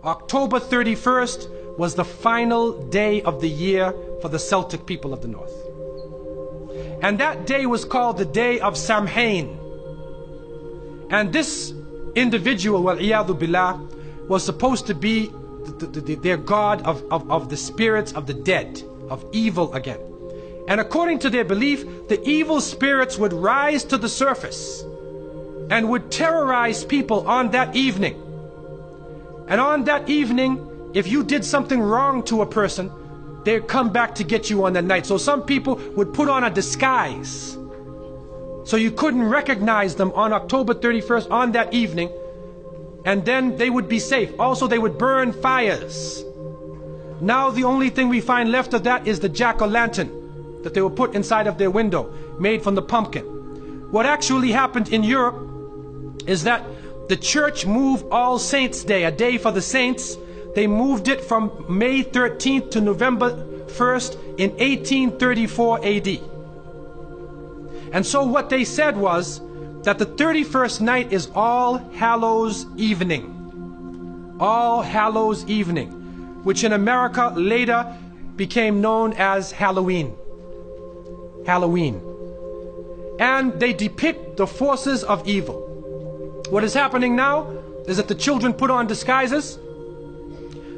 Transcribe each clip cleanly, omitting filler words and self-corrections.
October 31st was the final day of the year for the Celtic people of the North. And that day was called the Day of Samhain. And this individual, wal-iyadhu billah, was supposed to be their god of the spirits of the dead, of evil again. And according to their belief, the evil spirits would rise to the surface and would terrorize people on that evening. And on that evening, if you did something wrong to a person, they'd come back to get you on that night. So some people would put on a disguise, so you couldn't recognize them on October 31st on that evening, and then they would be safe. Also, they would burn fires. Now the only thing we find left of that is the jack-o'-lantern that they will put inside of their window, made from the pumpkin. What actually happened in Europe is that the church moved All Saints' Day, a day for the saints. They moved it from May 13th to November 1st in 1834 AD. And so what they said was that the 31st night is All Hallows Evening. All Hallows Evening, which in America later became known as Halloween. Halloween. And they depict the forces of evil. What is happening now is that the children put on disguises.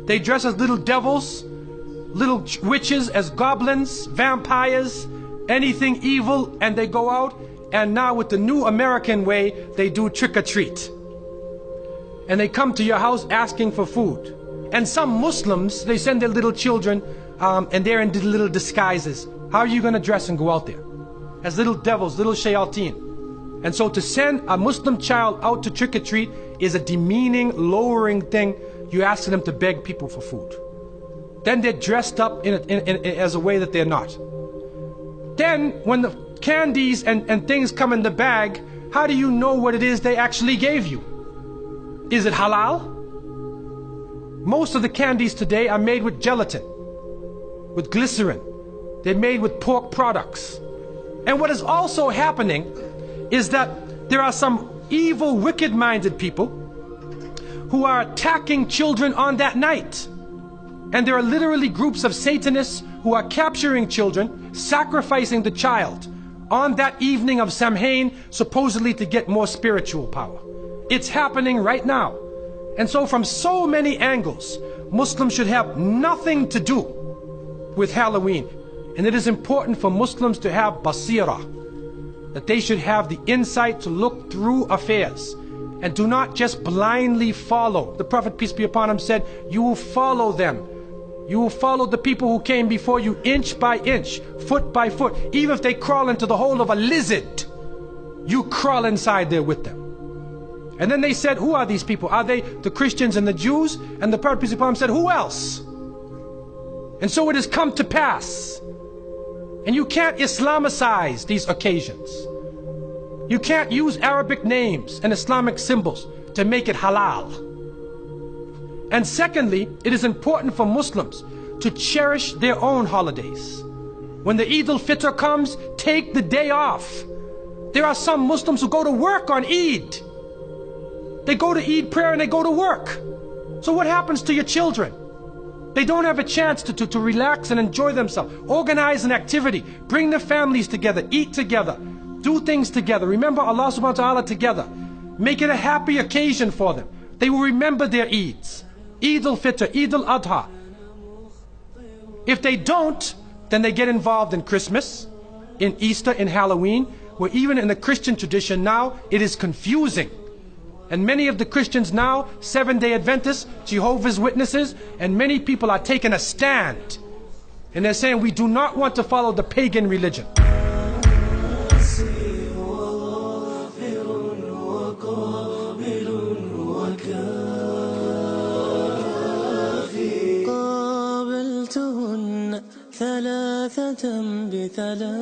They dress as little devils, little witches, as goblins, vampires, anything evil, and they go out. And now with the new American way, they do trick-or-treat. And they come to your house asking for food. And some Muslims, they send their little children and they're in little disguises. How are you going to dress and go out there? As little devils, little shayateen. And so to send a Muslim child out to trick-or-treat is a demeaning, lowering thing. You ask them to beg people for food. Then they're dressed up as a way that they're not. Then when the candies and things come in the bag, how do you know what it is they actually gave you? Is it halal? Most of the candies today are made with gelatin, with glycerin. They're made with pork products. And what is also happening is that there are some evil, wicked-minded people who are attacking children on that night. And there are literally groups of Satanists who are capturing children, sacrificing the child on that evening of Samhain, supposedly to get more spiritual power. It's happening right now. And so from so many angles, Muslims should have nothing to do with Halloween. And it is important for Muslims to have basira, that they should have the insight to look through affairs and do not just blindly follow. The Prophet, peace be upon him, said, you will follow them. You will follow the people who came before you inch by inch, foot by foot. Even if they crawl into the hole of a lizard, you crawl inside there with them. And then they said, who are these people? Are they the Christians and the Jews? And the Prophet, peace be upon him, said, who else? And so it has come to pass. And you can't Islamicize these occasions. You can't use Arabic names and Islamic symbols to make it halal. And secondly, it is important for Muslims to cherish their own holidays. When the Eid al-Fitr comes, take the day off. There are some Muslims who go to work on Eid. They go to Eid prayer and they go to work. So what happens to your children? They don't have a chance to relax and enjoy themselves. Organize an activity. Bring their families together. Eat together. Do things together. Remember Allah subhanahu wa ta'ala together. Make it a happy occasion for them. They will remember their Eids. Eid al-Fitr, Eid al-Adha. If they don't, then they get involved in Christmas, in Easter, in Halloween, where even in the Christian tradition now, it is confusing. And many of the Christians now, Seventh-day Adventists, Jehovah's Witnesses, and many people are taking a stand. And they're saying we do not want to follow the pagan religion. ثلاثة بثلاثة